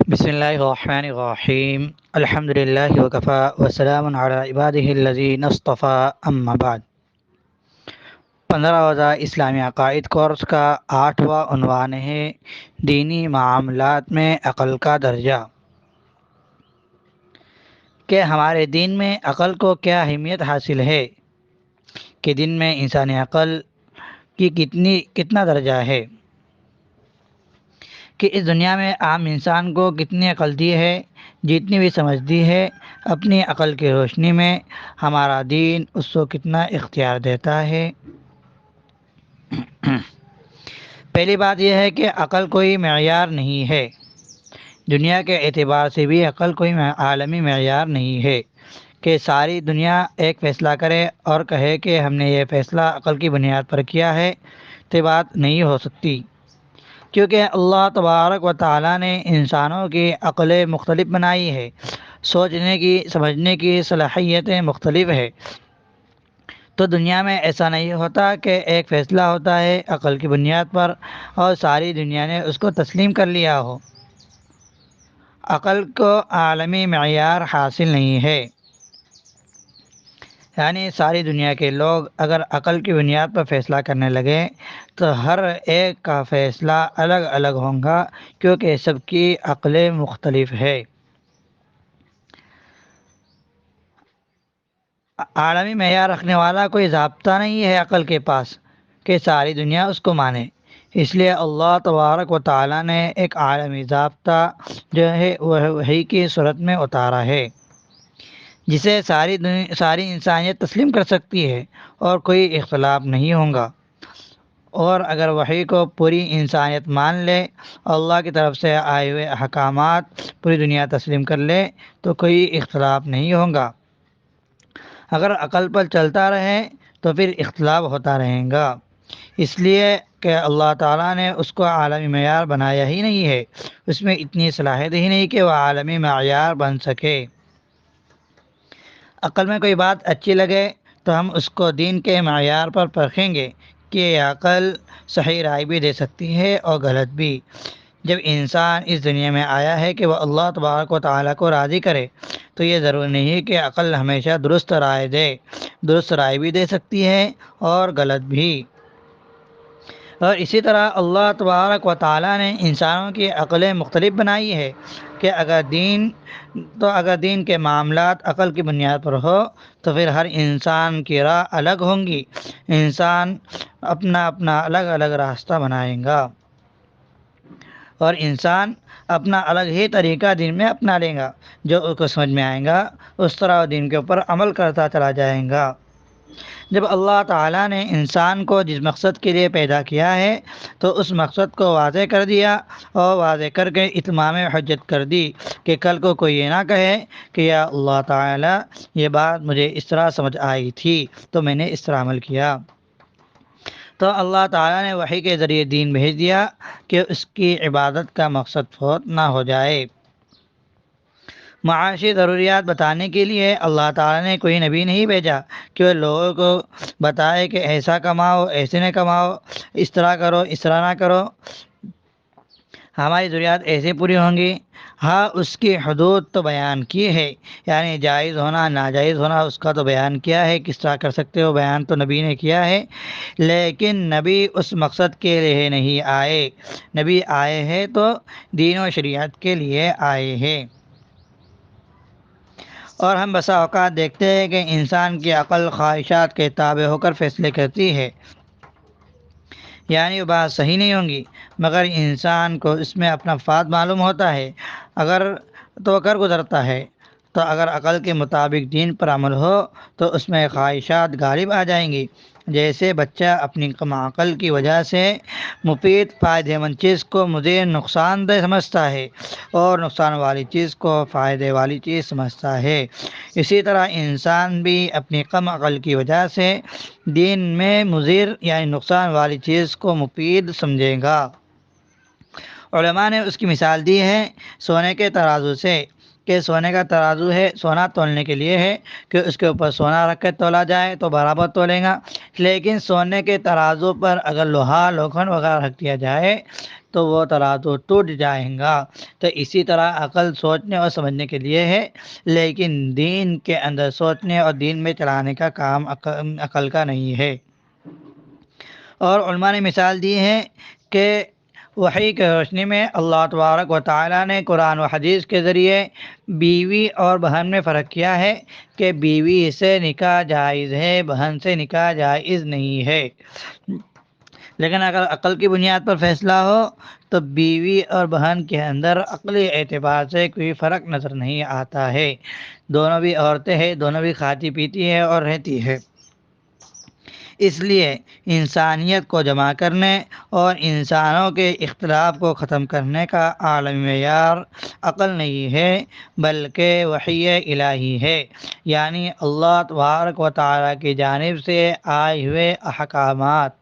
بسم اللہ الرحمن الرحیم الحمد للہ وکفا وسلام علی عبادہ الذین اصطفیٰ اما بعد 15 روزہ اسلامی عقائد کورس کا 8واں عنوان ہے دینی معاملات میں عقل کا درجہ، کہ ہمارے دین میں عقل کو کیا اہمیت حاصل ہے، کہ دین میں انسانی عقل کی کتنا درجہ ہے، کہ اس دنیا میں عام انسان کو کتنی عقل دی ہے، جتنی بھی سمجھ دی ہے، اپنی عقل کی روشنی میں ہمارا دین اس کو کتنا اختیار دیتا ہے۔ پہلی بات یہ ہے کہ عقل کوئی معیار نہیں ہے، دنیا کے اعتبار سے بھی عقل کوئی عالمی معیار نہیں ہے کہ ساری دنیا ایک فیصلہ کرے اور کہے کہ ہم نے یہ فیصلہ عقل کی بنیاد پر کیا ہے، تو بات نہیں ہو سکتی، کیونکہ اللہ تبارک و تعالیٰ نے انسانوں کی عقلیں مختلف بنائی ہے، سوچنے کی سمجھنے کی صلاحیتیں مختلف ہے۔ تو دنیا میں ایسا نہیں ہوتا کہ ایک فیصلہ ہوتا ہے عقل کی بنیاد پر اور ساری دنیا نے اس کو تسلیم کر لیا ہو۔ عقل کو عالمی معیار حاصل نہیں ہے، یعنی ساری دنیا کے لوگ اگر عقل کی بنیاد پر فیصلہ کرنے لگے تو ہر ایک کا فیصلہ الگ الگ ہوگا، کیونکہ سب کی عقلیں مختلف ہے۔ عالمی معیار رکھنے والا کوئی ضابطہ نہیں ہے عقل کے پاس کہ ساری دنیا اس کو مانے، اس لیے اللہ تبارک و تعالیٰ نے ایک عالمی ضابطہ جو ہے وہ وحی کی صورت میں اتارا ہے، جسے ساری انسانیت تسلیم کر سکتی ہے اور کوئی اختلاف نہیں ہوگا۔ اور اگر وحی کو پوری انسانیت مان لے، اللہ کی طرف سے آئے ہوئے احکامات پوری دنیا تسلیم کر لے تو کوئی اختلاف نہیں ہوگا۔ اگر عقل پر چلتا رہے تو پھر اختلاف ہوتا رہے گا، اس لیے کہ اللہ تعالیٰ نے اس کو عالمی معیار بنایا ہی نہیں ہے، اس میں اتنی صلاحیت ہی نہیں کہ وہ عالمی معیار بن سکے۔ عقل میں کوئی بات اچھی لگے تو ہم اس کو دین کے معیار پر پرکھیں گے کہ یہ عقل صحیح رائے بھی دے سکتی ہے اور غلط بھی۔ جب انسان اس دنیا میں آیا ہے کہ وہ اللہ تبارک و تعالیٰ کو راضی کرے، تو یہ ضروری نہیں ہے کہ عقل ہمیشہ درست رائے دے، درست رائے بھی دے سکتی ہے اور غلط بھی۔ اور اسی طرح اللہ تبارک و تعالیٰ نے انسانوں کی عقلیں مختلف بنائی ہے کہ اگر دین کے معاملات عقل کی بنیاد پر ہو تو پھر ہر انسان کی راہ الگ ہوں گی، انسان اپنا اپنا الگ الگ راستہ بنائے گا اور انسان اپنا الگ ہی طریقہ دین میں اپنا لے گا، جو اس کو سمجھ میں آئے گا اس طرح دین کے اوپر عمل کرتا چلا جائے گا۔ جب اللہ تعالیٰ نے انسان کو جس مقصد کے لیے پیدا کیا ہے تو اس مقصد کو واضح کر دیا اور واضح کر کے اتمام حجت کر دی کہ کل کو کوئی یہ نہ کہے کہ یا اللہ تعالیٰ یہ بات مجھے اس طرح سمجھ آئی تھی تو میں نے اس طرح عمل کیا۔ تو اللہ تعالیٰ نے وحی کے ذریعے دین بھیج دیا کہ اس کی عبادت کا مقصد فوت نہ ہو جائے۔ معاشی ضروریات بتانے کے لیے اللہ تعالیٰ نے کوئی نبی نہیں بھیجا کہ وہ لوگوں کو بتائے کہ ایسا کماؤ، ایسے نہ کماؤ، اس طرح کرو، اس طرح نہ کرو، ہماری ضروریات ایسے پوری ہوں گی۔ ہاں، اس کی حدود تو بیان کی ہے، یعنی جائز ہونا ناجائز ہونا اس کا تو بیان کیا ہے، کس طرح کر سکتے ہو بیان تو نبی نے کیا ہے، لیکن نبی اس مقصد کے لیے نہیں آئے، نبی آئے ہیں تو دین و شریعت کے لیے آئے ہیں۔ اور ہم بسا اوقات دیکھتے ہیں کہ انسان کی عقل خواہشات کے تابع ہو کر فیصلے کرتی ہے، یعنی وہ بات صحیح نہیں ہوں گی مگر انسان کو اس میں اپنا فاد معلوم ہوتا ہے، اگر تو کر گزرتا ہے۔ تو اگر عقل کے مطابق دین پر عمل ہو تو اس میں خواہشات غالب آ جائیں گی، جیسے بچہ اپنی کم عقل کی وجہ سے مفید فائدہ مند چیز کو مضر نقصان دہ سمجھتا ہے اور نقصان والی چیز کو فائدے والی چیز سمجھتا ہے، اسی طرح انسان بھی اپنی کم عقل کی وجہ سے دین میں مضر یعنی نقصان والی چیز کو مفید سمجھے گا۔ علماء نے اس کی مثال دی ہے سونے کے ترازو سے، کہ سونے کا ترازو ہے، سونا تولنے کے لیے ہے کہ اس کے اوپر سونا رکھ کے تولا جائے تو برابر تولے گا، لیکن سونے کے ترازو پر اگر لوہا لوکھن وغیرہ رکھ دیا جائے تو وہ ترازو ٹوٹ جائیں گا۔ تو اسی طرح عقل سوچنے اور سمجھنے کے لیے ہے، لیکن دین کے اندر سوچنے اور دین میں چلانے کا کام عقل کا نہیں ہے۔ اور علماء نے مثال دی ہے کہ وحی کی روشنی میں اللہ تبارک و تعالیٰ نے قرآن و حدیث کے ذریعے بیوی اور بہن میں فرق کیا ہے کہ بیوی سے نکاح جائز ہے، بہن سے نکاح جائز نہیں ہے۔ لیکن اگر عقل کی بنیاد پر فیصلہ ہو تو بیوی اور بہن کے اندر عقلی اعتبار سے کوئی فرق نظر نہیں آتا ہے۔ دونوں بھی عورتیں ہیں، دونوں بھی کھاتی پیتی ہے اور رہتی ہے۔ اس لیے انسانیت کو جمع کرنے اور انسانوں کے اختلاف کو ختم کرنے کا عالمی معیار عقل نہیں ہے بلکہ وحی الہی ہے، یعنی اللہ تبارک و تعالیٰ کی جانب سے آئے ہوئے احکامات۔